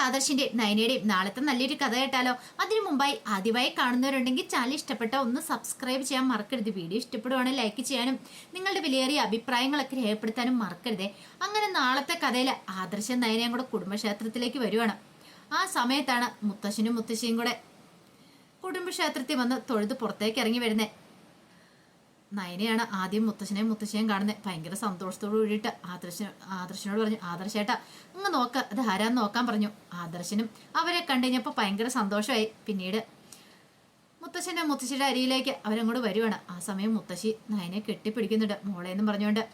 ആദർശിന്റെയും നയനയുടെയും നാളത്തെ നല്ലൊരു കഥ കേട്ടാലോ? അതിനു മുമ്പായി ആദ്യമായി കാണുന്നവരുണ്ടെങ്കിൽ ചാനൽ ഇഷ്ടപ്പെട്ട ഒന്ന് സബ്സ്ക്രൈബ് ചെയ്യാൻ മറക്കരുത്. വീഡിയോ ഇഷ്ടപ്പെടുവാണെങ്കിൽ ലൈക്ക് ചെയ്യാനും നിങ്ങളുടെ വിലയേറിയ അഭിപ്രായങ്ങളൊക്കെ രേഖപ്പെടുത്താനും മറക്കരുതേ. അങ്ങനെ നാളത്തെ കഥയിൽ ആദർശം നയനയും കൂടെ കുടുംബക്ഷേത്രത്തിലേക്ക് വരുവാണ്. ആ സമയത്താണ് മുത്തശ്ശനും മുത്തശ്ശിയും കൂടെ കുടുംബക്ഷേത്രത്തിൽ വന്ന് തൊഴുത് പുറത്തേക്ക് ഇറങ്ങി വരുന്നത്. നയനയാണ് ആദ്യം മുത്തശ്ശനെയും മുത്തശ്ശിയും കാണുന്നത്. ഭയങ്കര സന്തോഷത്തോട് കൂടിയിട്ട് ആദർശനോട് പറഞ്ഞു, ആദർശേട്ടാ അങ്ങ് നോക്ക്, അത് ആരാന്ന് നോക്കാൻ പറഞ്ഞു. ആദർശനും അവരെ കണ്ടു കഴിഞ്ഞപ്പോൾ ഭയങ്കര സന്തോഷമായി. പിന്നീട് മുത്തശ്ശൻ്റെ മുത്തശ്ശിയുടെ അരിയിലേക്ക് അവരങ്ങോട്ട് വരുവാണ്. ആ സമയം മുത്തശ്ശി നയനെ കെട്ടിപ്പിടിക്കുന്നുണ്ട്. മോളെന്നും പറഞ്ഞുകൊണ്ട്,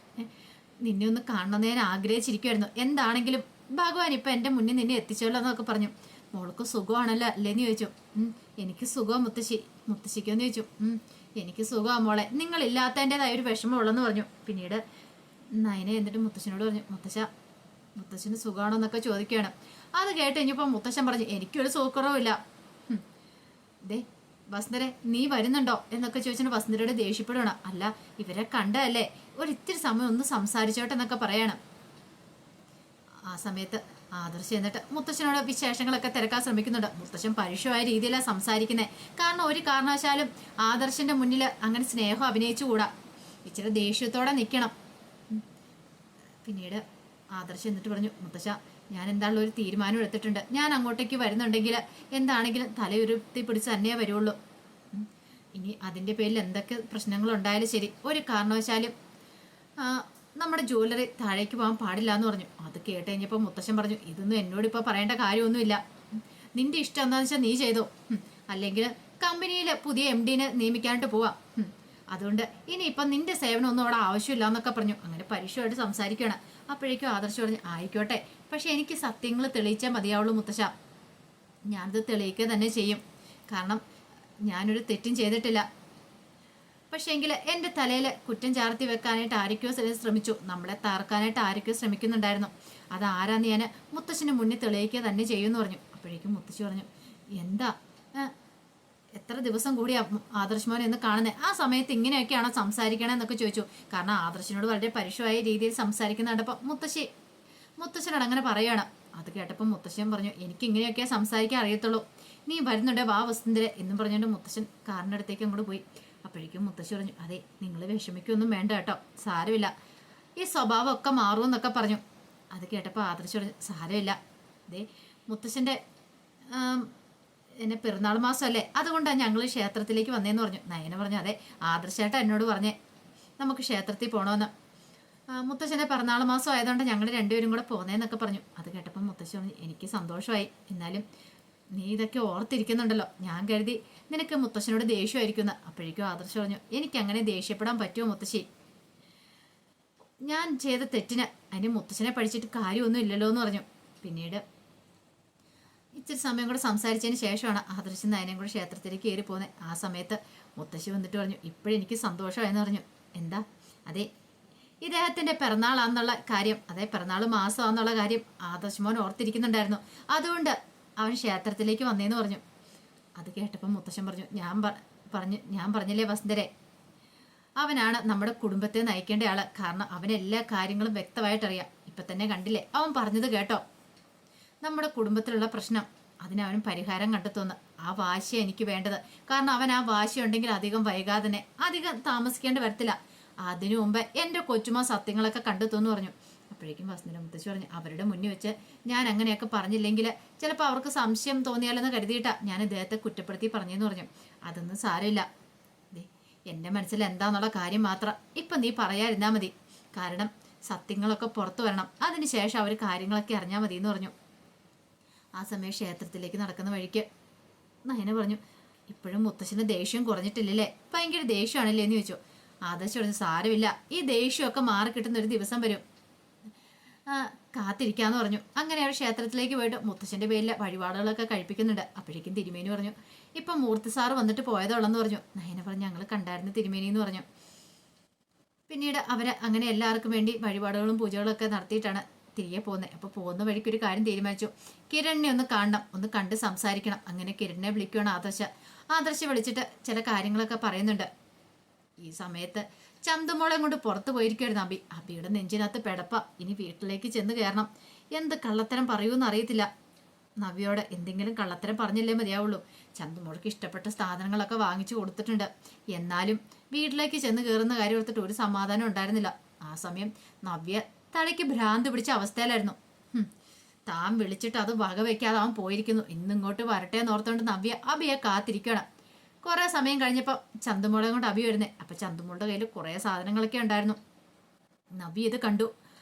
നിന്നെ ഒന്ന് കാണണമെന്ന് ഞാൻ ആഗ്രഹിച്ചിരിക്കുമായിരുന്നു. എന്താണെങ്കിലും ഭഗവാൻ ഇപ്പം എൻ്റെ മുന്നിൽ നിന്നെ എത്തിച്ചല്ലോ എന്നൊക്കെ പറഞ്ഞു. മോൾക്ക് സുഖമാണല്ലോ അല്ലേന്ന് ചോദിച്ചു. എനിക്ക് സുഖമാണ് മുത്തശ്ശി. മുത്തശ്ശിക്കെന്ന് ചോദിച്ചു. എനിക്ക് സുഖമാണ് മോളെ, നിങ്ങളില്ലാത്തതിൻ്റെതായ ഒരു വിഷമമുള്ളെന്ന് പറഞ്ഞു. പിന്നീട് നയനെ എന്നിട്ട് മുത്തശ്ശനോട് പറഞ്ഞു, മുത്തശ്ശന് സുഖമാണോ എന്നൊക്കെ ചോദിക്കുകയാണ്. അത് കേട്ട് കഴിഞ്ഞപ്പോൾ മുത്തശ്ശൻ പറഞ്ഞു, എനിക്കൊരു സുഖക്കുറവില്ല. ദേ വസുന്ധരെ നീ വരുന്നുണ്ടോ എന്നൊക്കെ ചോദിച്ചിട്ട് വസുന്ധരയുടെ ദേഷ്യപ്പെടുകയാണ്. അല്ല ഇവരെ കണ്ടതല്ലേ, ഒരിത്തിരി സമയം ഒന്ന് സംസാരിച്ചോട്ടെ എന്നൊക്കെ പറയാണ്. ആ സമയത്ത് ആദർശം എന്നിട്ട് മുത്തശ്ശനോട് വിശേഷങ്ങളൊക്കെ തിരക്കാൻ ശ്രമിക്കുന്നുണ്ട്. മുത്തശ്ശൻ പരുഷമായ രീതിയിലാണ് സംസാരിക്കുന്നത്. കാരണം ഒരു കാരണവശാലും ആദർശന്റെ മുന്നിൽ അങ്ങനെ സ്നേഹം അഭിനയിച്ചുകൂടാ, ഇച്ചിരി ദേഷ്യത്തോടെ നിൽക്കണം. പിന്നീട് ആദർശം എന്നിട്ട് പറഞ്ഞു, മുത്തശ്ശ ഞാൻ എന്താണല്ലോ ഒരു തീരുമാനം എടുത്തിട്ടുണ്ട്. ഞാൻ അങ്ങോട്ടേക്ക് വരുന്നുണ്ടെങ്കിൽ എന്താണെങ്കിലും തലയുരുത്തി പിടിച്ച് തന്നെ വരുള്ളൂ. ഇനി അതിൻ്റെ പേരിൽ എന്തൊക്കെ പ്രശ്നങ്ങളുണ്ടായാലും ശരി, ഒരു കാരണവശാലും നമ്മുടെ ജ്വല്ലറി താഴേക്ക് പോകാൻ പാടില്ല എന്ന് പറഞ്ഞു. അത് കേട്ട് കഴിഞ്ഞപ്പോൾ മുത്തശ്ശൻ പറഞ്ഞു, ഇതൊന്നും എന്നോട് ഇപ്പോൾ പറയേണ്ട കാര്യമൊന്നുമില്ല. നിന്റെ ഇഷ്ടം എന്താണെന്ന് വെച്ചാൽ നീ ചെയ്തോ, അല്ലെങ്കിൽ കമ്പനിയിൽ പുതിയ MD-നെ നിയമിക്കാനായിട്ട് പോവാം. അതുകൊണ്ട് ഇനിയിപ്പം നിന്റെ സേവനമൊന്നും അവിടെ ആവശ്യമില്ല എന്നൊക്കെ പറഞ്ഞു. അങ്ങനെ പരുഷമായിട്ട് സംസാരിക്കുകയാണ്. അപ്പോഴേക്കും ആദർശം പറഞ്ഞു, ആയിക്കോട്ടെ, പക്ഷെ എനിക്ക് സത്യങ്ങൾ തെളിയിച്ചാൽ മതിയാവുള്ളൂ മുത്തശ്ശ. ഞാനത് തെളിയിക്കുക തന്നെ ചെയ്യും. കാരണം ഞാനൊരു തെറ്റും ചെയ്തിട്ടില്ല. പക്ഷേ എങ്കിൽ എൻ്റെ തലയിൽ കുറ്റം ചാർത്തി വെക്കാനായിട്ട് ആരൊക്കെയോ ശ്രമിച്ചു. നമ്മളെ തകർക്കാനായിട്ട് ആരൊക്കെയോ ശ്രമിക്കുന്നുണ്ടായിരുന്നു. അത് ആരാന്ന് ഞാൻ മുത്തശ്ശന് മുന്നിൽ തെളിയിക്കുക തന്നെ ചെയ്യുമെന്ന് പറഞ്ഞു. അപ്പോഴേക്കും മുത്തശ്ശി പറഞ്ഞു, എന്താ എത്ര ദിവസം കൂടിയാ ആദർശ് എന്ന് കാണുന്നത്? ആ സമയത്ത് ഇങ്ങനെയൊക്കെയാണോ സംസാരിക്കണേ എന്നൊക്കെ ചോദിച്ചു. കാരണം ആദർശിനോട് വളരെ പരുഷമായ രീതിയിൽ സംസാരിക്കുന്ന കണ്ടപ്പോൾ മുത്തശ്ശനോട് അങ്ങനെ പറയുകയാണ്. അത് കേട്ടപ്പോൾ മുത്തശ്ശൻ പറഞ്ഞു, എനിക്ക് ഇങ്ങനെയൊക്കെ സംസാരിക്കാൻ അറിയത്തുള്ളൂ. നീ വരുന്നുണ്ടേ വാ വസുന്ധരെ എന്നും പറഞ്ഞുകൊണ്ട് മുത്തശ്ശൻ കാറിൻ്റെ അടുത്തേക്ക് അങ്ങോട്ട് പോയി. അപ്പോഴേക്കും മുത്തശ്ശി പറഞ്ഞു, അതെ നിങ്ങൾ വിഷമിക്കൊന്നും വേണ്ട കേട്ടോ, സാരമില്ല, ഈ സ്വഭാവമൊക്കെ മാറുമെന്നൊക്കെ പറഞ്ഞു. അത് കേട്ടപ്പോൾ ആദർശ് പറഞ്ഞു, സാരമില്ല, അതെ മുത്തശ്ശൻ്റെ എന്നെ പിറന്നാൾ മാസമല്ലേ, അതുകൊണ്ടാണ് ഞങ്ങൾ ക്ഷേത്രത്തിലേക്ക് വന്നതെന്ന് പറഞ്ഞു. നയന പറഞ്ഞു, അതെ ആദർശേട്ട എന്നോട് പറഞ്ഞേ നമുക്ക് ക്ഷേത്രത്തിൽ പോകണമെന്ന്. മുത്തശ്ശൻ്റെ പിറന്നാൾ മാസം ആയതുകൊണ്ട് ഞങ്ങൾ രണ്ടുപേരും കൂടെ പോകുന്നതെന്നൊക്കെ പറഞ്ഞു. അത് കേട്ടപ്പോൾ മുത്തശ്ശി പറഞ്ഞു, എനിക്ക് സന്തോഷമായി, എന്നാലും നീ ഇതൊക്കെ ഓർത്തിരിക്കുന്നുണ്ടല്ലോ, ഞാൻ കരുതി നിനക്ക് മുത്തശ്ശനോട് ദേഷ്യമായിരിക്കുന്ന. അപ്പോഴേക്കും ആദർശം പറഞ്ഞു, എനിക്കങ്ങനെ ദേഷ്യപ്പെടാൻ പറ്റുമോ മുത്തശ്ശി? ഞാൻ ചെയ്ത തെറ്റിന് അതിന് മുത്തശ്ശനെ പഠിച്ചിട്ട് കാര്യമൊന്നും ഇല്ലല്ലോ എന്ന് പറഞ്ഞു. പിന്നീട് ഇച്ചിരി സമയം കൂടെ സംസാരിച്ചതിന് ശേഷമാണ് ആദർശം നയനയും കൂടെ ക്ഷേത്രത്തിലേക്ക് കയറി പോകുന്നത്. ആ സമയത്ത് മുത്തശ്ശി വന്നിട്ട് പറഞ്ഞു, ഇപ്പോഴെനിക്ക് സന്തോഷമായെന്ന് പറഞ്ഞു. എന്താ? അതെ ഇദ്ദേഹത്തിൻ്റെ പിറന്നാളാന്നുള്ള കാര്യം, അതെ പിറന്നാൾ മാസമാണെന്നുള്ള കാര്യം ആദർശ് മോൻ ഓർത്തിരിക്കുന്നുണ്ടായിരുന്നു. അതുകൊണ്ട് അവൻ ക്ഷേത്രത്തിലേക്ക് വന്നേന്ന് പറഞ്ഞു. അത് കേട്ടപ്പോൾ മുത്തശ്ശൻ പറഞ്ഞു, ഞാൻ പറഞ്ഞില്ലേ വസുന്ധരെ, അവനാണ് നമ്മുടെ കുടുംബത്തെ നയിക്കേണ്ട ആള്. കാരണം അവനെല്ലാ കാര്യങ്ങളും വ്യക്തമായിട്ടറിയാം. ഇപ്പം തന്നെ കണ്ടില്ലേ അവൻ പറഞ്ഞത് കേട്ടോ, നമ്മുടെ കുടുംബത്തിലുള്ള പ്രശ്നം അതിനവൻ പരിഹാരം കണ്ടെത്തുന്നു. ആ വാശിയാണ് എനിക്ക് വേണ്ടത്. കാരണം അവൻ ആ വാശി ഉണ്ടെങ്കിൽ അധികം വൈകാതെ തന്നെ അധികം താമസിക്കേണ്ടി വരത്തില്ല. അതിനു മുമ്പ് എൻ്റെ കൊച്ചുമ സത്യങ്ങളൊക്കെ കണ്ടെത്തുമെന്ന് പറഞ്ഞു. അപ്പോഴേക്കും വസുന്ധര മുത്തശ്ശി പറഞ്ഞു, അവരുടെ മുന്നിൽ വെച്ച് ഞാൻ അങ്ങനെയൊക്കെ പറഞ്ഞില്ലെങ്കിൽ ചിലപ്പോൾ അവർക്ക് സംശയം തോന്നിയാലെന്ന് കരുതിയിട്ടാ ഞാൻ ഇദ്ദേഹത്തെ കുറ്റപ്പെടുത്തി പറഞ്ഞെന്ന് പറഞ്ഞു. അതൊന്നും സാരമില്ല, എൻ്റെ മനസ്സിൽ എന്താന്നുള്ള കാര്യം മാത്രം ഇപ്പം നീ പറയാതിരുന്നാൽ മതി. കാരണം സത്യങ്ങളൊക്കെ പുറത്തു വരണം, അതിനുശേഷം അവർ കാര്യങ്ങളൊക്കെ അറിഞ്ഞാൽ മതി എന്ന് പറഞ്ഞു. ആ സമയം ക്ഷേത്രത്തിലേക്ക് നടക്കുന്ന വഴിക്ക് നയന പറഞ്ഞു, ഇപ്പോഴും മുത്തശ്ശൻ്റെ ദേഷ്യം കുറഞ്ഞിട്ടില്ലല്ലേ, ഭയങ്കര ദേഷ്യമാണല്ലേ എന്ന് ചോദിച്ചു. ആദർശം പറഞ്ഞു, സാരമില്ല, ഈ ദേഷ്യമൊക്കെ മാറിക്കിട്ടുന്ന ഒരു ദിവസം വരും, കാത്തിരിക്കാന്ന് പറഞ്ഞു. അങ്ങനെ അവർ ക്ഷേത്രത്തിലേക്ക് പോയിട്ട് മുത്തശ്ശൻ്റെ പേരിൽ വഴിപാടുകളൊക്കെ കഴിപ്പിക്കുന്നുണ്ട്. അപ്പോഴേക്കും തിരുമേനി പറഞ്ഞു, ഇപ്പം മൂർത്തി സാറ് വന്നിട്ട് പോയതോളെന്ന് പറഞ്ഞു. നയന പറഞ്ഞു, ഞങ്ങൾ കണ്ടായിരുന്നു തിരുമേനി എന്ന് പറഞ്ഞു. പിന്നീട് അവർ അങ്ങനെ എല്ലാവർക്കും വേണ്ടി വഴിപാടുകളും പൂജകളൊക്കെ നടത്തിയിട്ടാണ് തിരികെ പോകുന്നത്. അപ്പോൾ പോകുന്ന വഴിക്ക് ഒരു കാര്യം തീരുമാനിച്ചു, കിരണിനെ ഒന്ന് കാണണം, ഒന്ന് കണ്ട് സംസാരിക്കണം. അങ്ങനെ കിരണിനെ വിളിക്കുകയാണ് ആദർശ് വിളിച്ചിട്ട് ചില കാര്യങ്ങളൊക്കെ പറയുന്നുണ്ട്. ഈ സമയത്ത് ചന്തുമോളെ കൊണ്ട് പുറത്തു പോയിരിക്കുമായിരുന്നു അബിയുടെ നെഞ്ചിനകത്ത് പെടപ്പ. ഇനി വീട്ടിലേക്ക് ചെന്ന് കയറണം, എന്ത് കള്ളത്തരം പറയൂന്ന് അറിയത്തില്ല. നവ്യയോട് എന്തെങ്കിലും കള്ളത്തരം പറഞ്ഞില്ലേ മതിയാവുള്ളൂ. ചന്തുമോൾക്ക് ഇഷ്ടപ്പെട്ട സാധനങ്ങളൊക്കെ വാങ്ങിച്ചു കൊടുത്തിട്ടുണ്ട്. എന്നാലും വീട്ടിലേക്ക് ചെന്ന് കയറുന്ന കാര്യം ഓർത്തിട്ട് ഒരു സമാധാനം ഉണ്ടായിരുന്നില്ല. ആ സമയം നവ്യ തലയ്ക്ക് ഭ്രാന്ത് പിടിച്ച അവസ്ഥയിലായിരുന്നു. താൻ വിളിച്ചിട്ട് അത് വകവെക്കാതെ അവൻ പോയിരിക്കുന്നു. ഇന്നിങ്ങോട്ട് വരട്ടെ എന്ന് ഓർത്തുകൊണ്ട് നവ്യ അബിയെ കാത്തിരിക്കണം. കുറെ സമയം കഴിഞ്ഞപ്പോൾ ചന്തുമോളെ കൊണ്ട് അബി വരുന്നേ. അപ്പൊ ചന്തുമോളുടെ കയ്യിൽ കുറെ സാധനങ്ങളൊക്കെ ഉണ്ടായിരുന്നു. നവ്യ ഇത് കണ്ടു.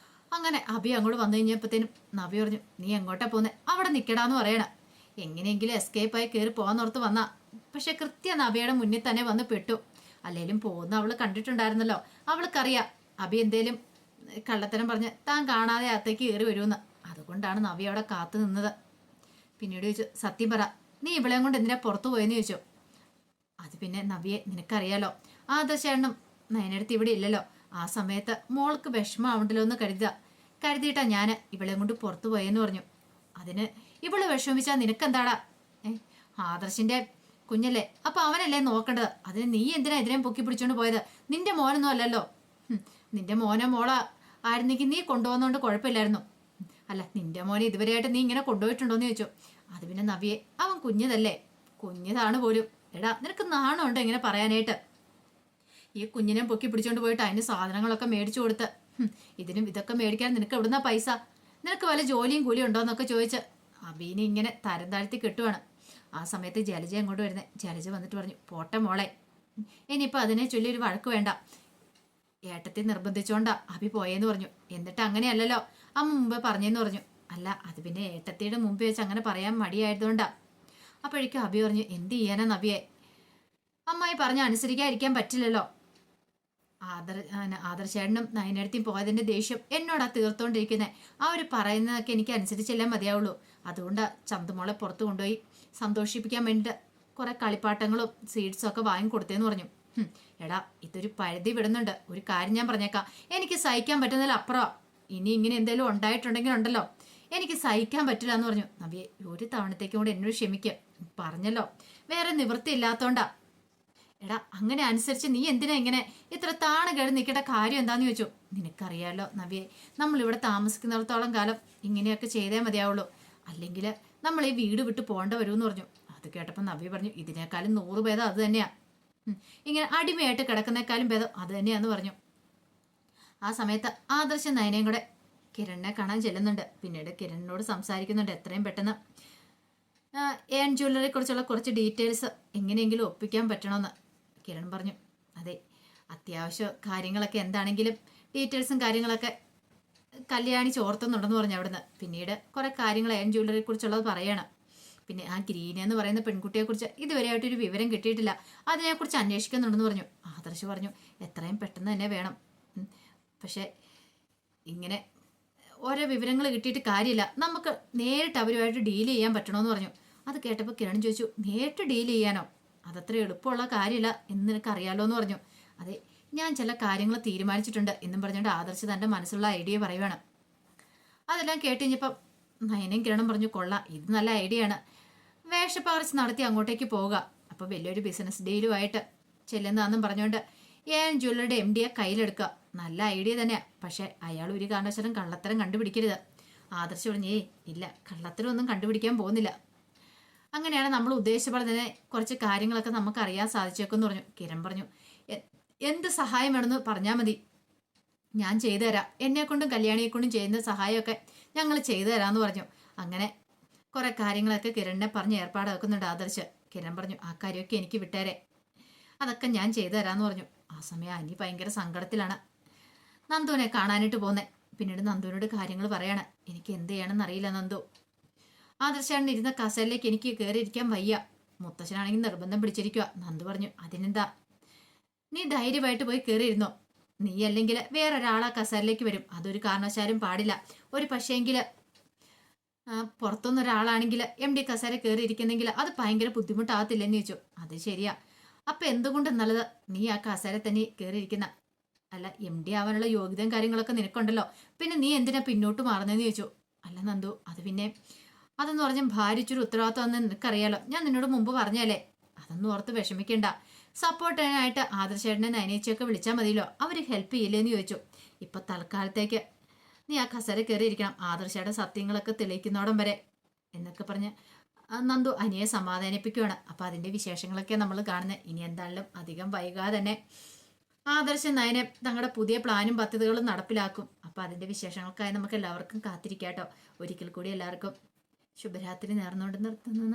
അങ്ങനെ അബി അങ്ങോട്ട് വന്നു കഴിഞ്ഞപ്പോഴത്തേനും നവ്യ പറഞ്ഞു, നീ എങ്ങോട്ടാ പോന്നെ? അവിടെ നിൽക്കടാന്ന് പറയണം. എങ്ങനെയെങ്കിലും എസ്കേപ്പായി കയറി പോകാന്നോർത്ത് വന്നാ. പക്ഷെ കൃത്യം നവ്യയുടെ മുന്നിൽ തന്നെ വന്ന് പെട്ടു. അല്ലേലും പോകുന്ന അവള് കണ്ടിട്ടുണ്ടായിരുന്നല്ലോ. അവൾക്കറിയാം അബി എന്തേലും കള്ളത്തരം പറഞ്ഞ് താൻ കാണാതെ അകത്തേക്ക് കയറി വരുമെന്ന്. അതുകൊണ്ടാണ് നവ്യ അവിടെ കാത്തു നിന്നത്. പിന്നീട് ചോദിച്ചു, സത്യം പറ, നീ ഇവളെയും കൊണ്ട് എന്തിനാ പുറത്തു പോയെന്ന് ചോദിച്ചു. അത് പിന്നെ നവ്യെ, നിനക്കറിയാലോ ആദർശേണ്ണും നയനടുത്ത് ഇവിടെ ഇല്ലല്ലോ. ആ സമയത്ത് മോൾക്ക് വിഷമാവണ്ടല്ലോ എന്ന് കരുതിയിട്ടാ ഞാൻ ഇവളെയും കൊണ്ട് പുറത്തു പോയെന്ന് പറഞ്ഞു. അതിന് ഇവള് വിഷമിച്ചാ നിനക്കെന്താടാ? ആദർശിന്റെ കുഞ്ഞല്ലേ, അപ്പൊ അവനല്ലേ നോക്കേണ്ടത്. അതിന് നീ എന്തിനാ ഇതിനെ പൊക്കി പിടിച്ചോണ്ട് പോയത്? നിന്റെ മോനൊന്നും അല്ലല്ലോ. നിന്റെ മോനെ മോളാ ആയിരുന്നെങ്കിൽ നീ കൊണ്ടുപോകുന്നോണ്ട് കുഴപ്പമില്ലായിരുന്നു. അല്ല, നിന്റെ മോനെ ഇതുവരെയായിട്ട് നീ ഇങ്ങനെ കൊണ്ടുപോയിട്ടുണ്ടോന്ന് ചോദിച്ചു. അത് പിന്നെ നവ്യെ, അവൻ കുഞ്ഞതല്ലേ, കുഞ്ഞതാണ് പോലും. എടാ, നിനക്ക് നാണമുണ്ടോ ഇങ്ങനെ പറയാനായിട്ട്? ഈ കുഞ്ഞിനെ പൊക്കി പിടിച്ചോണ്ട് പോയിട്ട് അതിന് സാധനങ്ങളൊക്കെ മേടിച്ചു കൊടുത്ത് ഇതിനും ഇതൊക്കെ മേടിക്കാൻ നിനക്ക് എവിടുന്നാ പൈസ? നിനക്ക് വല്ല ജോലിയും കൂലിയും ഉണ്ടോന്നൊക്കെ ചോദിച്ച് അബീനെ ഇങ്ങനെ തരം താഴ്ത്തി കെട്ടുവാണ്. ആ സമയത്ത് ജലജ അങ്ങോട്ട് വരുന്നേ. ജലജ വന്നിട്ട് പറഞ്ഞു, പോട്ടെ മോളെ, ഇനിയിപ്പോൾ അതിനെ ചൊല്ലി ഒരു വഴക്ക് വേണ്ട. ഏട്ടത്തെ നിർബന്ധിച്ചോണ്ടാ അബി പോയെന്ന് പറഞ്ഞു. എന്നിട്ട് അങ്ങനെയല്ലല്ലോ അമ്മ മുമ്പ് പറഞ്ഞെന്ന് പറഞ്ഞു. അല്ല, അത് പിന്നെ ഏട്ടത്തിയുടെ മുമ്പ് വെച്ച് അങ്ങനെ പറയാൻ മടിയായതുകൊണ്ടാ. അപ്പോഴേക്കും അബി പറഞ്ഞു, എന്ത് ചെയ്യാനാ നവ്യെ, അമ്മായി പറഞ്ഞ അനുസരിക്കാതിരിക്കാൻ പറ്റില്ലല്ലോ. ആദർശേട്ടനും നയനടുത്തും പോയതിന്റെ ദേഷ്യം എന്നോടാ തീർത്തോണ്ടിരിക്കുന്നത്. അവർ പറയുന്നതൊക്കെ എനിക്ക് അനുസരിച്ചല്ലേ മതിയാവുള്ളൂ. അതുകൊണ്ടാ ചന്തുമോളെ പുറത്ത് കൊണ്ടുപോയി സന്തോഷിപ്പിക്കാൻ വേണ്ടിയിട്ട് കുറെ കളിപ്പാട്ടങ്ങളും സ്വീറ്റ്സും ഒക്കെ വാങ്ങിക്കൊടുത്തേന്ന് പറഞ്ഞു. എടാ, ഇതൊരു പരിധി വിടുന്നുണ്ട്. ഒരു കാര്യം ഞാൻ പറഞ്ഞേക്കാം, എനിക്ക് സഹിക്കാൻ പറ്റുന്നതിൽ അപ്പുറം ഇനി ഇങ്ങനെ എന്തെങ്കിലും ഉണ്ടായിട്ടുണ്ടെങ്കിലുണ്ടല്ലോ, എനിക്ക് സഹിക്കാൻ പറ്റില്ല എന്ന് പറഞ്ഞു. നവ്യെ, ഒരു തവണത്തേക്കും കൂടെ എന്നോട് ക്ഷമിക്കുക, പറഞ്ഞല്ലോ, വേറെ നിവൃത്തി ഇല്ലാത്തോണ്ടാ. എടാ, അങ്ങനെ അനുസരിച്ച് നീ എന്തിനാ ഇങ്ങനെ ഇത്ര താണ് കേട് നിൽക്കേണ്ട കാര്യം എന്താന്ന് ചോദിച്ചു. നിനക്കറിയാലോ നവ്യെ, നമ്മളിവിടെ താമസിക്കുന്നിടത്തോളം കാലം ഇങ്ങനെയൊക്കെ ചെയ്തേ മതിയാവുള്ളൂ. അല്ലെങ്കിൽ നമ്മൾ ഈ വീട് വിട്ട് പോകേണ്ട വരുമെന്ന് പറഞ്ഞു. അത് കേട്ടപ്പോൾ നവ്യ പറഞ്ഞു, ഇതിനേക്കാളും 100 ഭേദം അത് തന്നെയാ. ഇങ്ങനെ അടിമയായിട്ട് കിടക്കുന്നേക്കാളും ഭേദം അത് തന്നെയാന്ന് പറഞ്ഞു. ആ സമയത്ത് ആദർശ നയനയും കൂടെ കിരണിനെ കാണാൻ ചെല്ലുന്നുണ്ട്. പിന്നീട് കിരണിനോട് സംസാരിക്കുന്നുണ്ട് എത്രയും പെട്ടെന്ന് ഏൺ ജ്വല്ലറിയെ കുറിച്ചുള്ള കുറച്ച് ഡീറ്റെയിൽസ് എങ്ങനെയെങ്കിലും ഒപ്പിക്കാൻ പറ്റണമെന്ന്. കിരൺ പറഞ്ഞു, അതെ, അത്യാവശ്യ കാര്യങ്ങളൊക്കെ എന്താണെങ്കിലും ഡീറ്റെയിൽസും കാര്യങ്ങളൊക്കെ കല്യാണി ചോർത്തുന്നുണ്ടെന്ന് പറഞ്ഞു അവിടുന്ന്. പിന്നീട് കുറെ കാര്യങ്ങൾ ഏൺ ജ്വല്ലറിയെ കുറിച്ചുള്ളത് പറയണം. പിന്നെ ആ ഗ്രീന എന്ന് പറയുന്ന പെൺകുട്ടിയെക്കുറിച്ച് ഇതുവരെയായിട്ടൊരു വിവരം കിട്ടിയിട്ടില്ല, അതിനെക്കുറിച്ച് അന്വേഷിക്കുന്നുണ്ടെന്ന് പറഞ്ഞു. ആദർശ് പറഞ്ഞു, എത്രയും പെട്ടെന്ന് തന്നെ വേണം. പക്ഷെ ഇങ്ങനെ ഓരോ വിവരങ്ങൾ കിട്ടിയിട്ട് കാര്യമില്ല, നമുക്ക് നേരിട്ട് അവരുമായിട്ട് ഡീൽ ചെയ്യാൻ പറ്റണമെന്ന് പറഞ്ഞു. അത് കേട്ടപ്പോൾ കിരൺ ചോദിച്ചു, നേരിട്ട് ഡീൽ ചെയ്യാനോ? അതത്ര എളുപ്പമുള്ള കാര്യമില്ല എന്ന് നിനക്കറിയാലോ എന്ന് പറഞ്ഞു. അതെ, ഞാൻ ചില കാര്യങ്ങൾ തീരുമാനിച്ചിട്ടുണ്ട് എന്നും പറഞ്ഞുകൊണ്ട് ആദർശ് തൻ്റെ മനസ്സിലുള്ള ഐഡിയ പറയുവാണ്. അതെല്ലാം കേട്ട് കഴിഞ്ഞപ്പം നയനും കിരണം പറഞ്ഞു, കൊള്ളാം, ഇത് നല്ല ഐഡിയ ആണ്, വേഷപ്പകർച്ച നടത്തി അങ്ങോട്ടേക്ക് പോവുക, അപ്പോൾ വലിയൊരു ബിസിനസ് ഡീലുമായിട്ട് ചെല്ലുന്നതെന്നും പറഞ്ഞുകൊണ്ട് ഏൺ ജ്വല്ലറിയുടെ MD കയ്യിലെടുക്കുക. നല്ല ഐഡിയ തന്നെയാണ്. പക്ഷെ അയാൾ ഒരു കാരണവശാലും കള്ളത്തരം കണ്ടുപിടിക്കരുത്. ആദർശ് പറഞ്ഞേ, ഇല്ല, കള്ളത്തരം ഒന്നും കണ്ടുപിടിക്കാൻ പോകുന്നില്ല. അങ്ങനെയാണ് നമ്മൾ ഉദ്ദേശിച്ച പോലെ തന്നെ കുറച്ച് കാര്യങ്ങളൊക്കെ നമുക്ക് അറിയാൻ സാധിച്ചേക്കെന്ന് പറഞ്ഞു. കിരൺ പറഞ്ഞു, എന്ത് സഹായം വേണമെന്ന് പറഞ്ഞാൽ മതി, ഞാൻ ചെയ്തു തരാം. എന്നെക്കൊണ്ടും കല്യാണിയെ കൊണ്ടും ചെയ്യുന്ന സഹായമൊക്കെ ഞങ്ങൾ ചെയ്തു തരാമെന്ന് പറഞ്ഞു. അങ്ങനെ കുറെ കാര്യങ്ങളൊക്കെ കിരണിനെ പറഞ്ഞ് ഏർപ്പാടാക്കുന്നുണ്ട് ആദർശ്. കിരൺ പറഞ്ഞു, ആ കാര്യമൊക്കെ എനിക്ക് വിട്ടേരെ, അതൊക്കെ ഞാൻ ചെയ്തു തരാമെന്ന് പറഞ്ഞു. ആ സമയം അനി ഭയങ്കര സങ്കടത്തിലാണ്. നന്ദുവിനെ കാണാനായിട്ട് പോന്നെ. പിന്നീട് നന്ദുവിനോട് കാര്യങ്ങൾ പറയാണ്. എനിക്ക് എന്ത് ചെയ്യണമെന്ന് അറിയില്ല നന്ദു. ആദർശാണ് ഇരുന്ന കസേരയിലേക്ക് എനിക്ക് കയറിയിരിക്കാൻ വയ്യ, മുത്തശ്ശനാണെങ്കിൽ നിർബന്ധം പിടിച്ചിരിക്കുക. നന്ദു പറഞ്ഞു, അതിനെന്താ, നീ ധൈര്യമായിട്ട് പോയി കയറിയിരുന്നോ. നീ അല്ലെങ്കിൽ വേറൊരാളാ കസേരയിലേക്ക് വരും, അതൊരു കാരണവശാലും പാടില്ല. ഒരു പക്ഷേങ്കിൽ പുറത്തുനിന്നൊരാളാണെങ്കിൽ MD കസേര കയറിയിരിക്കുന്നെങ്കിൽ അത് ഭയങ്കര ബുദ്ധിമുട്ടാകത്തില്ലെന്ന് ചോദിച്ചു. അത് ശരിയാ, അപ്പൊ എന്തുകൊണ്ട് നല്ലത് നീ ആ കസേര തന്നെ കയറിയിരിക്കുന്ന. അല്ല, MD ആവാനുള്ള യോഗ്യതയും കാര്യങ്ങളൊക്കെ നിനക്കുണ്ടല്ലോ, പിന്നെ നീ എന്തിനാ പിന്നോട്ട് മാറുന്നതെന്ന് ചോദിച്ചു. അല്ല നന്ദു, അത് പിന്നെ അതെന്ന് പറഞ്ഞാൽ ഭാരിച്ചൊരു ഉത്തരവാദിത്വം നിനക്കറിയാലോ, ഞാൻ നിന്നോട് മുമ്പ് പറഞ്ഞല്ലേ, അതൊന്നും ഓർത്ത് വിഷമിക്കണ്ട. സപ്പോർട്ടിനായിട്ട് ആദർശേട്ടനെ നയനേച്ചിയൊക്കെ വിളിച്ചാൽ മതിയല്ലോ, അവർ ഹെൽപ്പ് ചെയ്യില്ലേന്ന് ചോദിച്ചു. ഇപ്പൊ തൽക്കാലത്തേക്ക് നീ ആ കസേര കയറിയിരിക്കണം, ആദർശയുടെ സത്യങ്ങളൊക്കെ തെളിയിക്കുന്നോടം വരെ എന്നൊക്കെ പറഞ്ഞ് നന്ദു അനിയെ സമാധാനിപ്പിക്കുകയാണ്. അപ്പം അതിൻ്റെ വിശേഷങ്ങളൊക്കെ നമ്മൾ കാണുന്നത്. ഇനി എന്തായാലും അധികം വൈകാതെ തന്നെ ആദർശം നയനെ തങ്ങളുടെ പുതിയ പ്ലാനും പദ്ധതികളും നടപ്പിലാക്കും. അപ്പം അതിൻ്റെ വിശേഷങ്ങൾക്കായി നമുക്ക് എല്ലാവർക്കും കാത്തിരിക്കാം കേട്ടോ. ഒരിക്കൽ കൂടി എല്ലാവർക്കും ശുഭരാത്രി നേർന്നുകൊണ്ട് നിർത്തുന്നു.